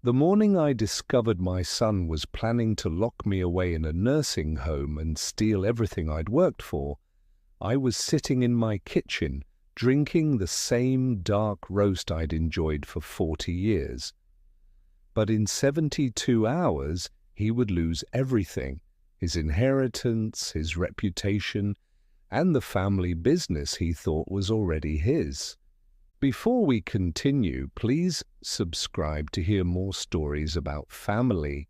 The morning I discovered my son was planning to lock me away in a nursing home and steal everything I'd worked for, I was sitting in my kitchen drinking the same dark roast I'd enjoyed for 40 years. But in 72 hours, he would lose everything: his inheritance, his reputation, and the family business he thought was already his. Before we continue, please subscribe to hear more stories about family,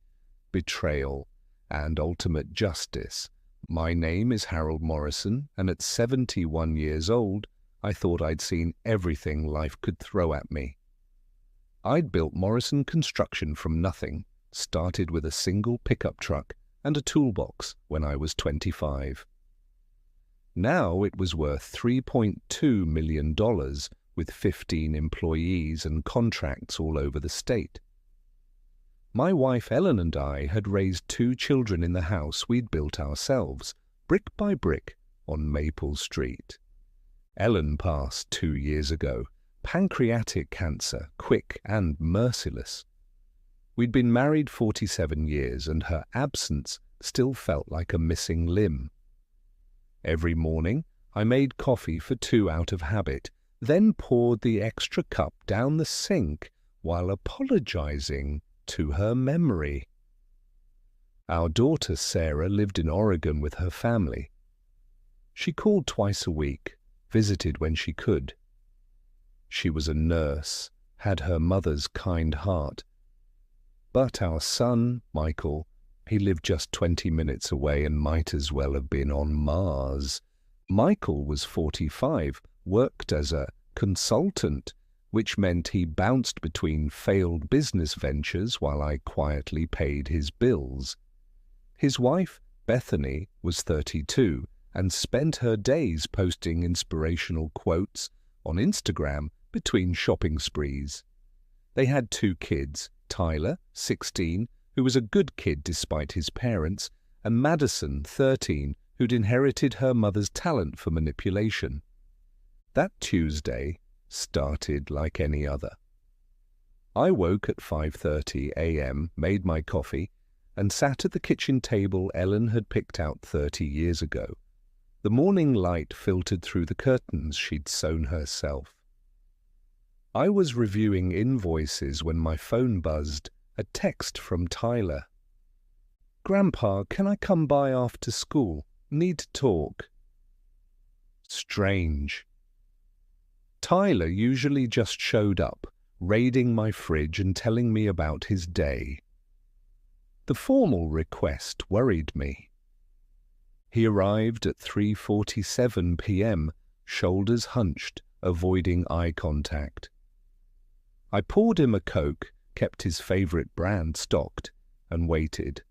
betrayal, and ultimate justice. My name is Harold Morrison, and at 71 years old, I thought I'd seen everything life could throw at me. I'd built Morrison Construction from nothing, started with a single pickup truck and a toolbox when I was 25. Now it was worth $3.2 million with 15 employees and contracts all over the state. My wife Ellen and I had raised 2 children in the house we'd built ourselves, brick by brick, on Maple Street. Ellen passed 2 years ago, pancreatic cancer, quick and merciless. We'd been married 47 years, and her absence still felt like a missing limb. Every morning, I made coffee for 2 out of habit, then poured the extra cup down the sink while apologizing to her memory. Our daughter Sarah lived in Oregon with her family. She called twice a week, visited when she could. She was a nurse, had her mother's kind heart. But our son, Michael, he lived just 20 minutes away and might as well have been on Mars. Michael was 45, worked as a consultant, which meant he bounced between failed business ventures while I quietly paid his bills. His wife, Bethany, was 32 and spent her days posting inspirational quotes on Instagram between shopping sprees. They had 2 kids, Tyler, 16, who was a good kid despite his parents, and Madison, 13, who'd inherited her mother's talent for manipulation. That Tuesday started like any other. I woke at 5:30 a.m., made my coffee, and sat at the kitchen table Ellen had picked out 30 years ago. The morning light filtered through the curtains she'd sewn herself. I was reviewing invoices when my phone buzzed, a text from Tyler. "Grandpa, can I come by after school? Need to talk." Strange. Tyler usually just showed up, raiding my fridge and telling me about his day. The formal request worried me. He arrived at 3:47 p.m., shoulders hunched, avoiding eye contact. I poured him a Coke, kept his favorite brand stocked, and waited.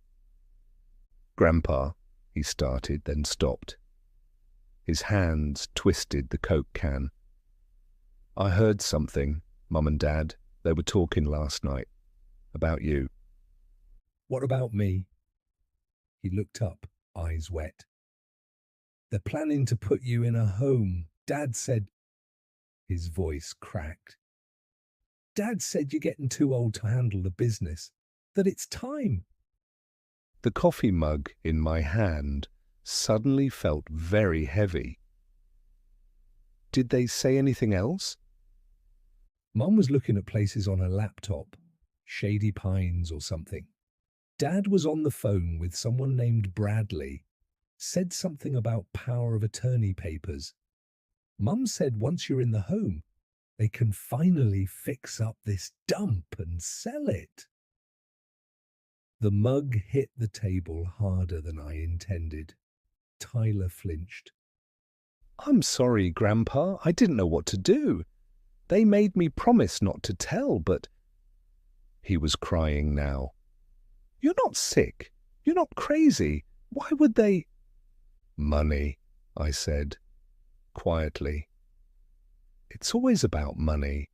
"Grandpa," he started, then stopped. His hands twisted the Coke can. "I heard something, Mum and Dad. They were talking last night. About you." "What about me?" He looked up, eyes wet. "They're planning to put you in a home. Dad said—" His voice cracked. "Dad said you're getting too old to handle the business, that it's time." The coffee mug in my hand suddenly felt very heavy. Did they say anything else? Mum was looking at places on her laptop, Shady Pines or something. Dad was on the phone with someone named Bradley, said something about power of attorney papers. Mum said once you're in the home, they can finally fix up this dump and sell it. The mug hit the table harder than I intended. Tyler flinched. "I'm sorry, Grandpa. I didn't know what to do. They made me promise not to tell, but—" He was crying now. "You're not sick. You're not crazy. Why would they—" "Money," I said, quietly. "It's always about money."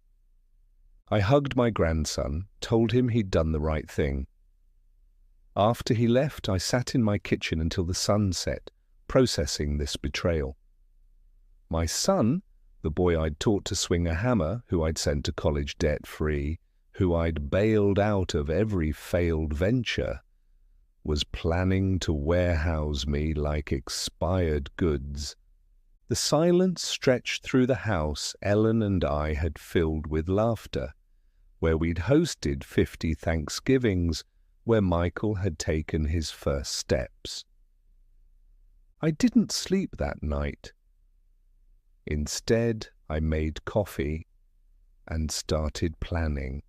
I hugged my grandson, told him he'd done the right thing. After he left, I sat in my kitchen until the sun set, processing this betrayal. My son, the boy I'd taught to swing a hammer, who I'd sent to college debt-free, who I'd bailed out of every failed venture, was planning to warehouse me like expired goods. The silence stretched through the house Ellen and I had filled with laughter, where we'd hosted 50 Thanksgivings, where Michael had taken his first steps. I didn't sleep that night. Instead, I made coffee and started planning.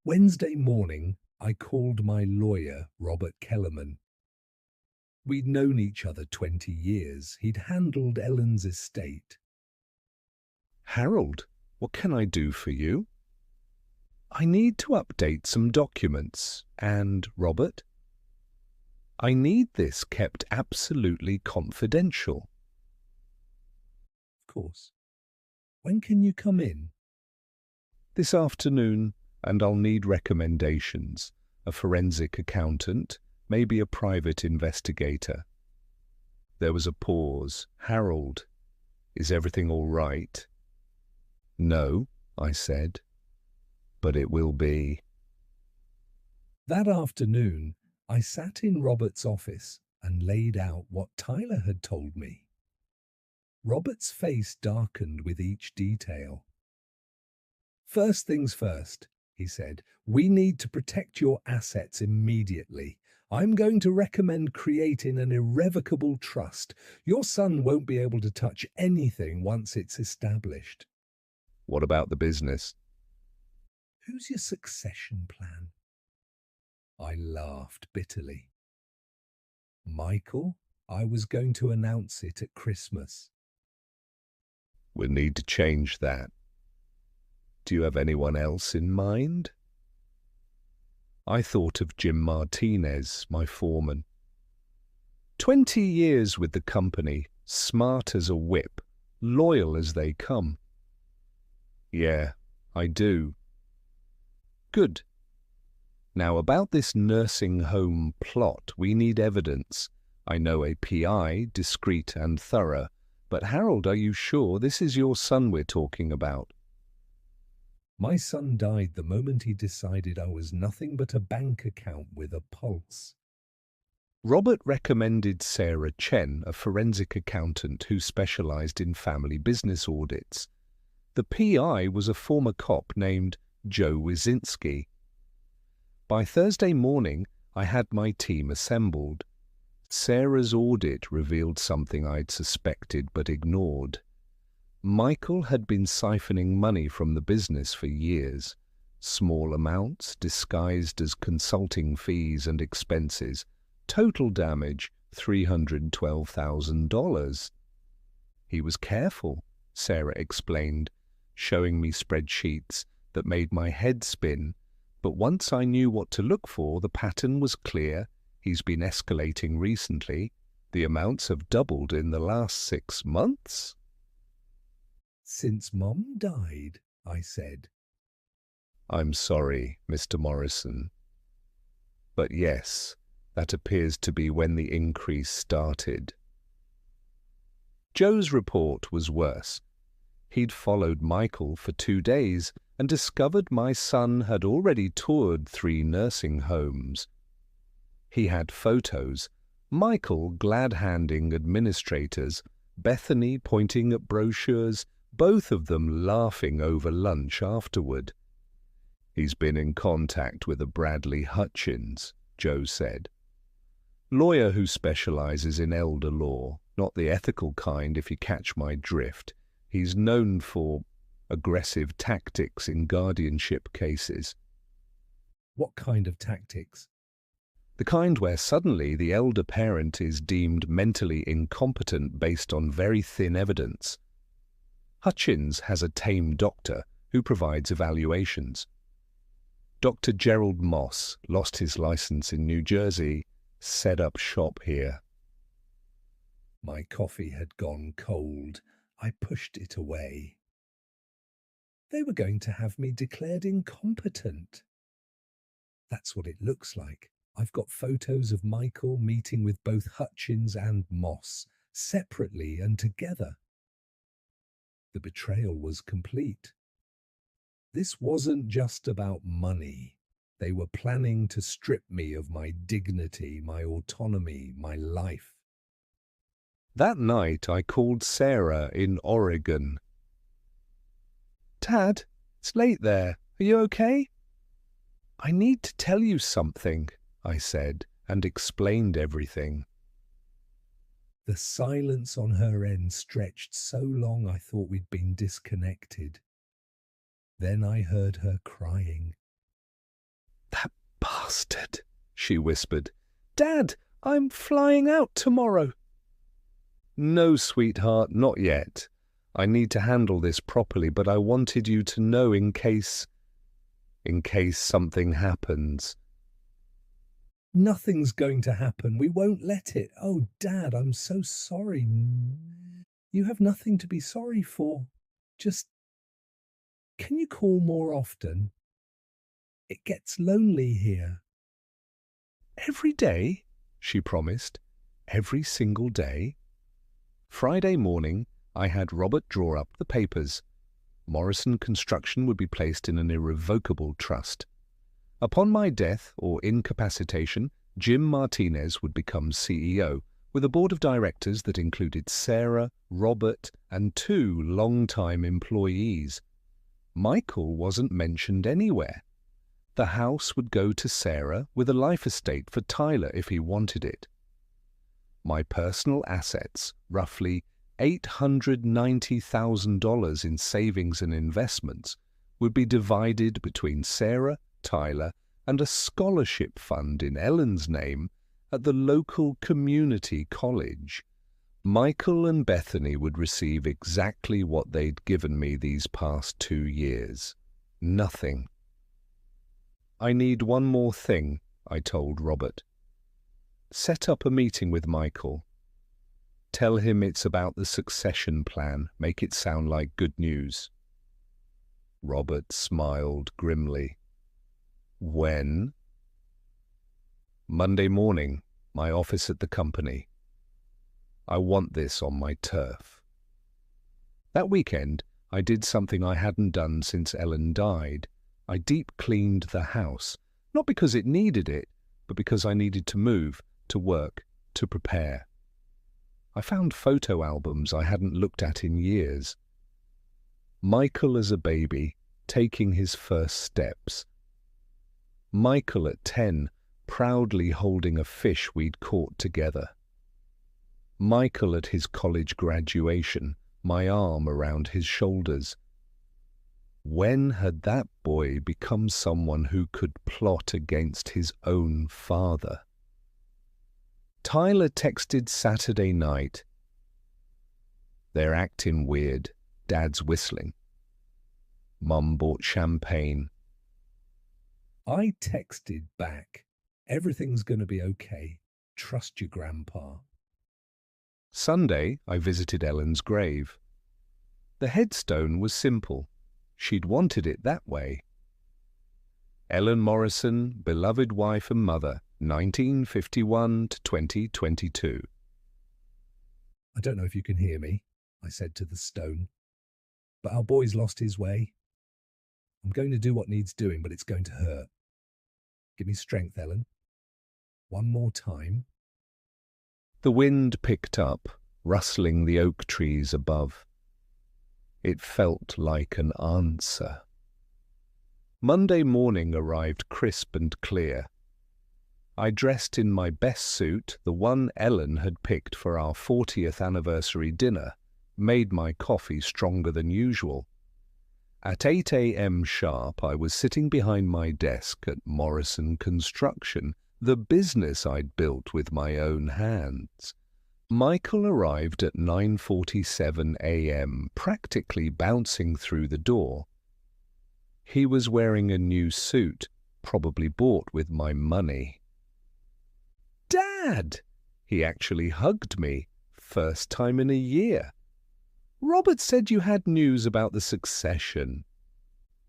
Wednesday morning, I called my lawyer, Robert Kellerman. We'd known each other 20 years. He'd handled Ellen's estate. Harold, what can I do for you? I need to update some documents. And, Robert? I need this kept absolutely confidential. Of course. When can you come in? This afternoon, and I'll need recommendations. A forensic accountant, maybe a private investigator. There was a pause. Harold, is everything all right? No, I said, but it will be. That afternoon, I sat in Robert's office and laid out what Tyler had told me. Robert's face darkened with each detail. First things first, he said, we need to protect your assets immediately. I'm going to recommend creating an irrevocable trust. Your son won't be able to touch anything once it's established. What about the business? Who's your succession plan? I laughed bitterly. Michael, I was going to announce it at Christmas. We'll need to change that. Do you have anyone else in mind? I thought of Jim Martinez, my foreman. 20 years with the company, smart as a whip, loyal as they come. Yeah, I do. Good. Now about this nursing home plot, we need evidence. I know a PI, discreet and thorough, but Harold, are you sure this is your son we're talking about? My son died the moment he decided I was nothing but a bank account with a pulse. Robert recommended Sarah Chen, a forensic accountant who specialized in family business audits. The PI was a former cop named Joe Wyszynski. By Thursday morning, I had my team assembled. Sarah's audit revealed something I'd suspected but ignored. Michael had been siphoning money from the business for years, small amounts disguised as consulting fees and expenses. Total damage, $312,000. He was careful, Sarah explained, showing me spreadsheets that made my head spin. But once I knew what to look for, the pattern was clear. He's been escalating recently. The amounts have doubled in the last 6 months. Since Mom died, I said. I'm sorry, Mr. Morrison. But yes, that appears to be when the increase started. Joe's report was worse. He'd followed Michael for 2 days and discovered my son had already toured 3 nursing homes. He had photos, Michael glad-handing administrators, Bethany pointing at brochures, both of them laughing over lunch afterward. He's been in contact with a Bradley Hutchins, Joe said. Lawyer who specializes in elder law, not the ethical kind if you catch my drift. He's known for aggressive tactics in guardianship cases. What kind of tactics? The kind where suddenly the elder parent is deemed mentally incompetent based on very thin evidence. Hutchins has a tame doctor who provides evaluations. Dr. Gerald Moss lost his license in New Jersey, set up shop here. My coffee had gone cold. I pushed it away. They were going to have me declared incompetent. That's what it looks like. I've got photos of Michael meeting with both Hutchins and Moss, separately and together. The betrayal was complete. This wasn't just about money. They were planning to strip me of my dignity, my autonomy, my life. That night I called Sarah in Oregon. "Dad, it's late there. Are you okay?" "I need to tell you something," I said, and explained everything. The silence on her end stretched so long I thought we'd been disconnected. Then I heard her crying. "That bastard," she whispered. "Dad, I'm flying out tomorrow." "No, sweetheart, not yet. I need to handle this properly, but I wanted you to know in case something happens." Nothing's going to happen. We won't let it. Oh, Dad, I'm so sorry. You have nothing to be sorry for. Just, can you call more often? It gets lonely here. "Every day," she promised. "Every single day." Friday morning, I had Robert draw up the papers. Morrison Construction would be placed in an irrevocable trust. Upon my death or incapacitation, Jim Martinez would become CEO, with a board of directors that included Sarah, Robert, and 2 long-time employees. Michael wasn't mentioned anywhere. The house would go to Sarah, with a life estate for Tyler if he wanted it. My personal assets, roughly $890,000 in savings and investments, would be divided between Sarah, Tyler, and a scholarship fund in Ellen's name at the local community college. Michael and Bethany would receive exactly what they'd given me these past 2 years. Nothing. "I need one more thing," I told Robert. "Set up a meeting with Michael. Tell him it's about the succession plan. Make it sound like good news." Robert smiled grimly. "When?" "Monday morning, my office at the company. I want this on my turf." That weekend, I did something I hadn't done since Ellen died. I deep cleaned the house, not because it needed it, but because I needed to move, to work, to prepare. I found photo albums I hadn't looked at in years. Michael as a baby, taking his first steps. Michael at 10, proudly holding a fish we'd caught together. Michael at his college graduation, my arm around his shoulders. When had that boy become someone who could plot against his own father? Tyler texted Saturday night. "They're acting weird. Dad's whistling. Mum bought champagne." I texted back, "Everything's going to be okay. Trust your grandpa." Sunday, I visited Ellen's grave. The headstone was simple. She'd wanted it that way. Ellen Morrison, beloved wife and mother, 1951 to 2022. "I don't know if you can hear me," I said to the stone, "but our boy's lost his way. I'm going to do what needs doing, but it's going to hurt. Give me strength, Ellen. One more time." The wind picked up, rustling the oak trees above. It felt like an answer. Monday morning arrived crisp and clear. I dressed in my best suit, the one Ellen had picked for our 40th anniversary dinner, made my coffee stronger than usual. At 8 a.m. sharp, I was sitting behind my desk at Morrison Construction, the business I'd built with my own hands. Michael arrived at 9:47 a.m., practically bouncing through the door. He was wearing a new suit, probably bought with my money. "Dad!" He actually hugged me, first time in a year. "Robert said you had news about the succession."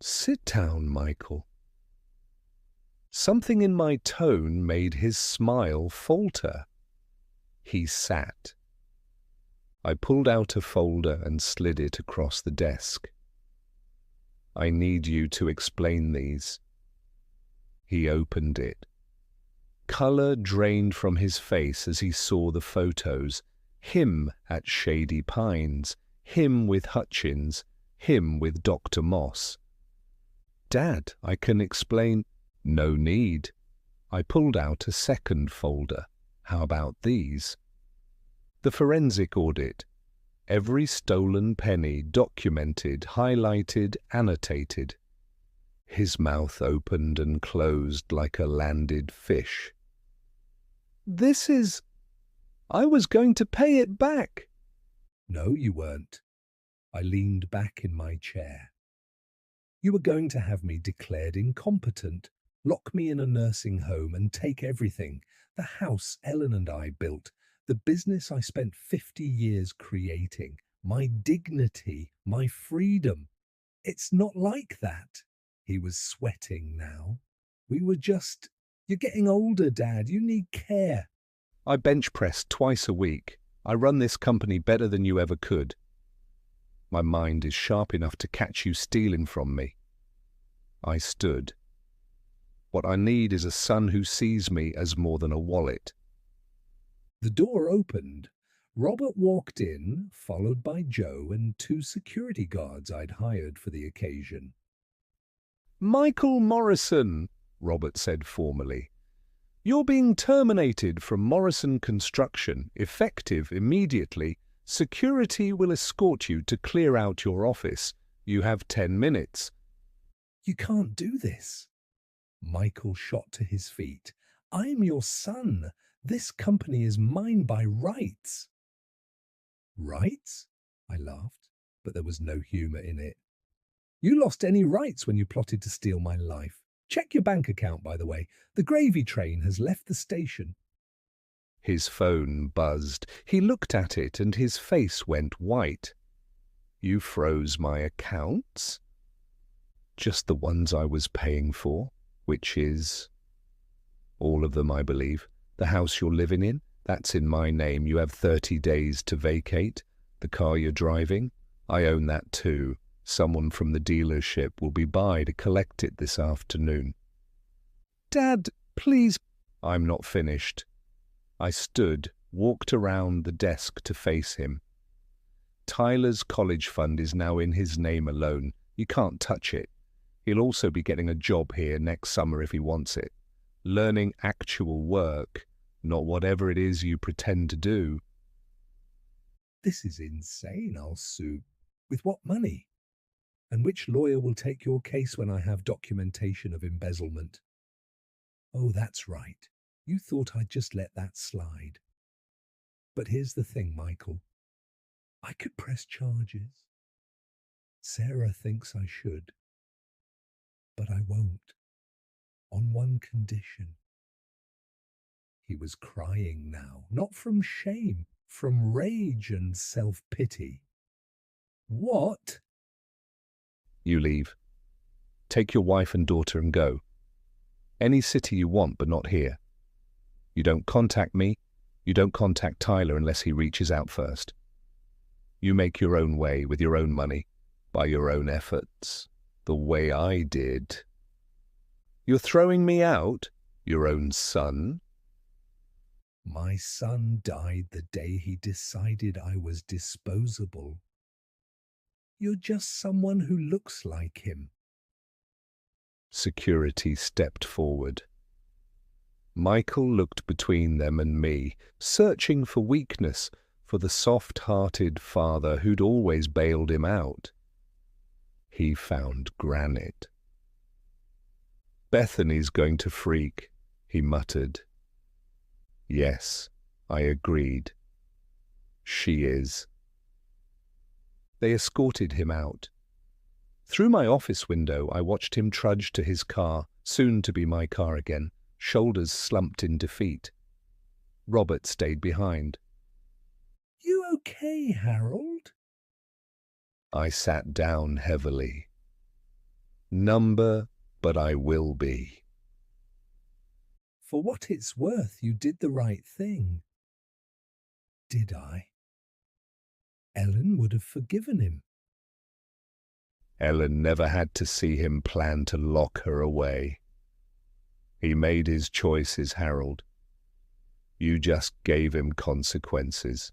"Sit down, Michael." Something in my tone made his smile falter. He sat. I pulled out a folder and slid it across the desk. I need you to explain these. He opened it. Colour drained from his face as he saw the photos. Him at Shady Pines, him with Hutchins, him with Dr. Moss. Dad, I can explain. No need. I pulled out a second folder. How about these? The forensic audit. Every stolen penny documented, highlighted, annotated. His mouth opened and closed like a landed fish. This is... I was going to pay it back. No, you weren't. I leaned back in my chair. You were going to have me declared incompetent, lock me in a nursing home and take everything, the house Ellen and I built, the business I spent 50 years creating, my dignity, my freedom. It's not like that. He was sweating now. We were just... You're getting older, Dad. You need care. I bench press twice a week. I run this company better than you ever could. My mind is sharp enough to catch you stealing from me. I stood. What I need is a son who sees me as more than a wallet. The door opened. Robert walked in, followed by Joe and 2 security guards I'd hired for the occasion. Michael Morrison, Robert said formally. You're being terminated from Morrison Construction, effective immediately. Security will escort you to clear out your office. You have 10 minutes. You can't do this. Michael shot to his feet. I'm your son. This company is mine by rights. Rights? I laughed, but there was no humor in it. You lost any rights when you plotted to steal my life. Check your bank account, by the way. The gravy train has left the station. His phone buzzed. He looked at it and his face went white. You froze my accounts? Just the ones I was paying for, which is... all of them, I believe. The house you're living in, that's in my name. You have 30 days to vacate. The car you're driving, I own that too. Someone from the dealership will be by to collect it this afternoon. Dad, please. I'm not finished. I stood, walked around the desk to face him. Tyler's college fund is now in his name alone. You can't touch it. He'll also be getting a job here next summer if he wants it. Learning actual work, not whatever it is you pretend to do. This is insane, I'll sue. With what money? And which lawyer will take your case when I have documentation of embezzlement? Oh, that's right. You thought I'd just let that slide. But here's the thing, Michael. I could press charges. Sarah thinks I should. But I won't. On one condition. He was crying now, not from shame, from rage and self-pity. What? You leave. Take your wife and daughter and go. Any city you want, but not here. You don't contact me. You don't contact Tyler unless he reaches out first. You make your own way with your own money, by your own efforts, the way I did. You're throwing me out? Your own son? My son died the day he decided I was disposable. You're just someone who looks like him. Security stepped forward. Michael looked between them and me, searching for weakness, for the soft-hearted father who'd always bailed him out. He found granite. Bethany's going to freak, he muttered. Yes, I agreed. She is. They escorted him out. Through my office window, I watched him trudge to his car, soon to be my car again, shoulders slumped in defeat. Robert stayed behind. You okay, Harold? I sat down heavily. Number, but I will be. For what it's worth, you did the right thing. Did I? Ellen would have forgiven him. Ellen never had to see him plan to lock her away. He made his choices, Harold. You just gave him consequences.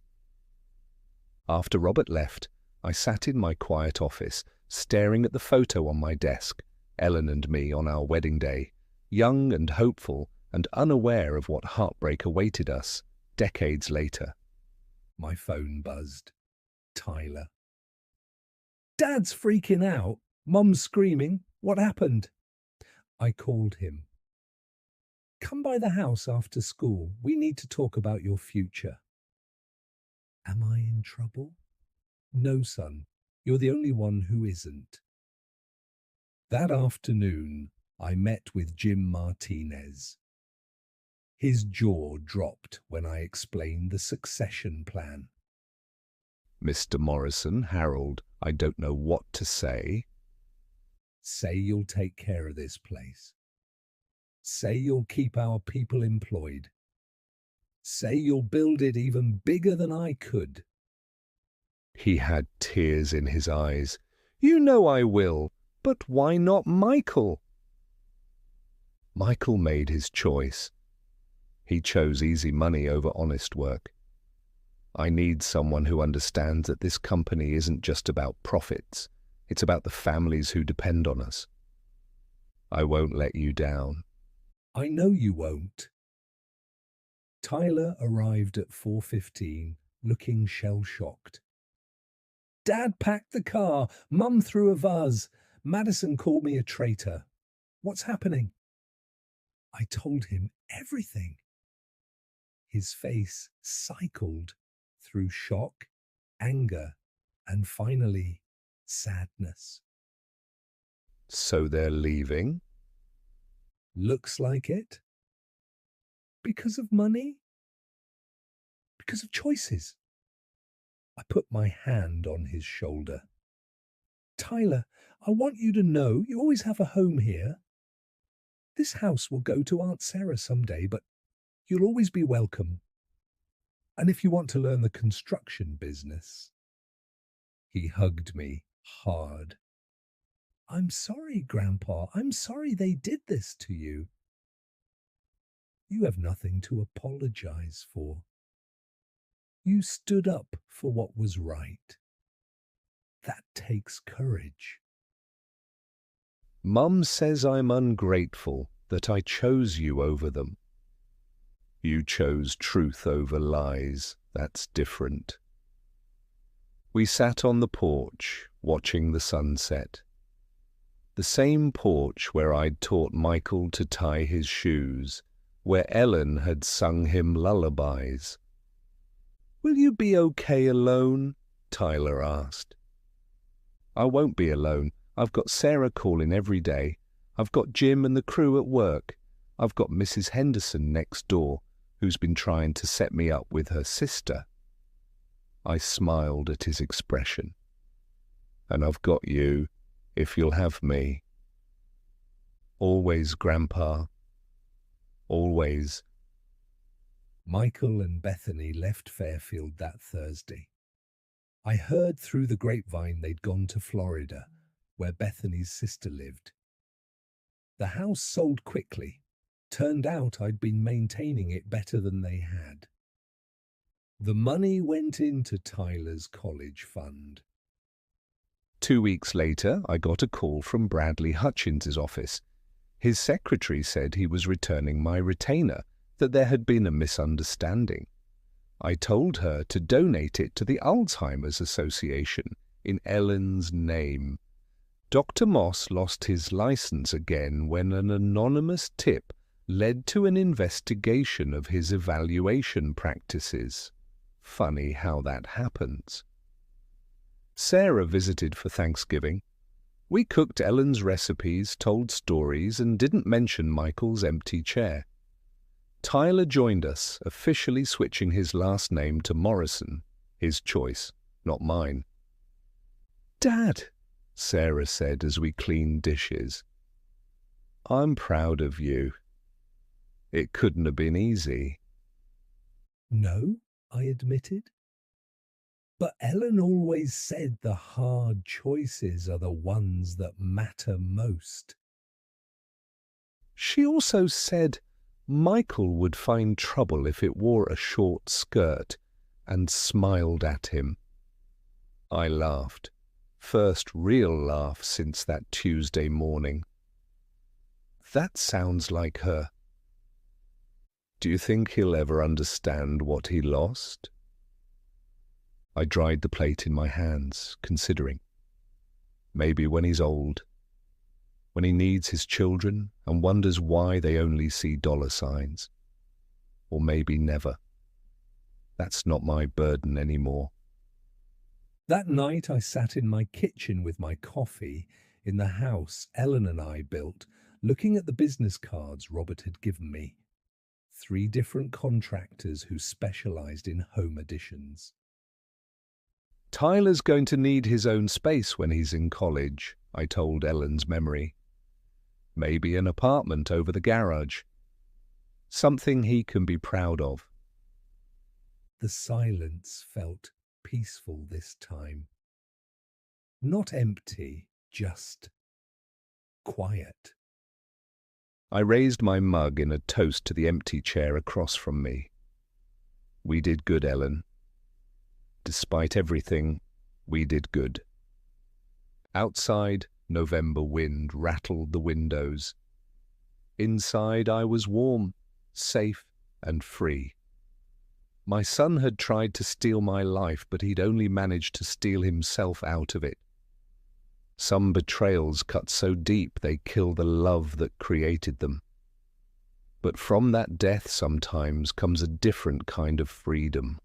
After Robert left, I sat in my quiet office, staring at the photo on my desk, Ellen and me on our wedding day, young and hopeful and unaware of what heartbreak awaited us decades later. My phone buzzed. Tyler. Dad's freaking out. Mum's screaming. What happened? I called him. Come by the house after school. We need to talk about your future. Am I in trouble? No, son. You're the only one who isn't. That afternoon, I met with Jim Martinez. His jaw dropped when I explained the succession plan. Mr. Morrison, Harold, I don't know what to say. Say you'll take care of this place. Say you'll keep our people employed. Say you'll build it even bigger than I could. He had tears in his eyes. You know I will, but why not Michael? Michael made his choice. He chose easy money over honest work. I need someone who understands that this company isn't just about profits. It's about the families who depend on us. I won't let you down. I know you won't. Tyler arrived at 4:15, looking shell-shocked. Dad packed the car. Mum threw a vase. Madison called me a traitor. What's happening? I told him everything. His face cycled through shock, anger, and finally, sadness. So they're leaving? Looks like it. Because of money? Because of choices. I put my hand on his shoulder. Tyler, I want you to know you always have a home here. This house will go to Aunt Sarah someday, but you'll always be welcome. And if you want to learn the construction business. He hugged me hard. I'm sorry, Grandpa. I'm sorry they did this to you. You have nothing to apologize for. You stood up for what was right. That takes courage. Mum says I'm ungrateful, that I chose you over them. You chose truth over lies. That's different. We sat on the porch, watching the sunset. The same porch where I'd taught Michael to tie his shoes, where Ellen had sung him lullabies. Will you be okay alone? Tyler asked. I won't be alone. I've got Sarah calling every day. I've got Jim and the crew at work. I've got Mrs. Henderson next door, who's been trying to set me up with her sister. I smiled at his expression. And I've got you, if you'll have me. Always, Grandpa. Always. Michael and Bethany left Fairfield that Thursday. I heard through the grapevine they'd gone to Florida, where Bethany's sister lived. The house sold quickly. Turned out I'd been maintaining it better than they had. The money went into Tyler's college fund. 2 weeks later, I got a call from Bradley Hutchins's office. His secretary said he was returning my retainer, that there had been a misunderstanding. I told her to donate it to the Alzheimer's Association in Ellen's name. Dr. Moss lost his license again when an anonymous tip led to an investigation of his evaluation practices. Funny how that happens. Sarah visited for Thanksgiving. We cooked Ellen's recipes, told stories, and didn't mention Michael's empty chair. Tyler joined us, officially switching his last name to Morrison, his choice, not mine. Dad, Sarah said as we cleaned dishes. I'm proud of you. It couldn't have been easy. No, I admitted. But Ellen always said the hard choices are the ones that matter most. She also said Michael would find trouble if it wore a short skirt, and smiled at him. I laughed. First real laugh since that Tuesday morning. That sounds like her. Do you think he'll ever understand what he lost? I dried the plate in my hands, considering. Maybe when he's old, when he needs his children and wonders why they only see dollar signs. Or maybe never. That's not my burden anymore. That night I sat in my kitchen with my coffee in the house Ellen and I built, looking at the business cards Robert had given me. 3 different contractors who specialized in home additions. Tyler's going to need his own space when he's in college, I told Ellen's memory. Maybe an apartment over the garage. Something he can be proud of. The silence felt peaceful this time. Not empty, just quiet. I raised my mug in a toast to the empty chair across from me. We did good, Ellen. Despite everything, we did good. Outside, November wind rattled the windows. Inside, I was warm, safe, and free. My son had tried to steal my life, but he'd only managed to steal himself out of it. Some betrayals cut so deep they kill the love that created them. But from that death sometimes comes a different kind of freedom.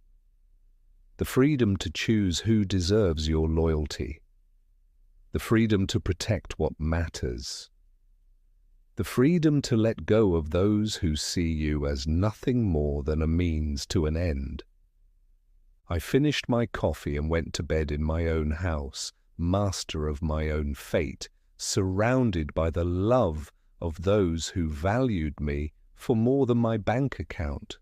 The freedom to choose who deserves your loyalty. The freedom to protect what matters. The freedom to let go of those who see you as nothing more than a means to an end. I finished my coffee and went to bed in my own house, master of my own fate, surrounded by the love of those who valued me for more than my bank account.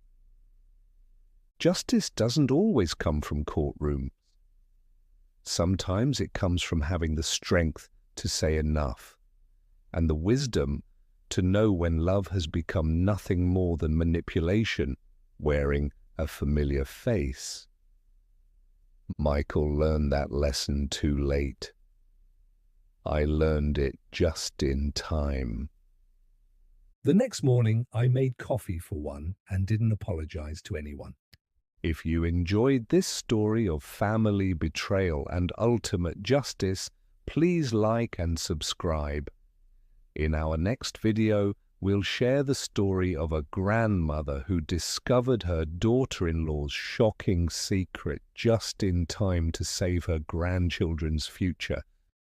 Justice doesn't always come from courtrooms. Sometimes it comes from having the strength to say enough, and the wisdom to know when love has become nothing more than manipulation, wearing a familiar face. Michael learned that lesson too late. I learned it just in time. The next morning, I made coffee for one and didn't apologize to anyone. If you enjoyed this story of family betrayal and ultimate justice, please like and subscribe. In our next video, we'll share the story of a grandmother who discovered her daughter-in-law's shocking secret just in time to save her grandchildren's future.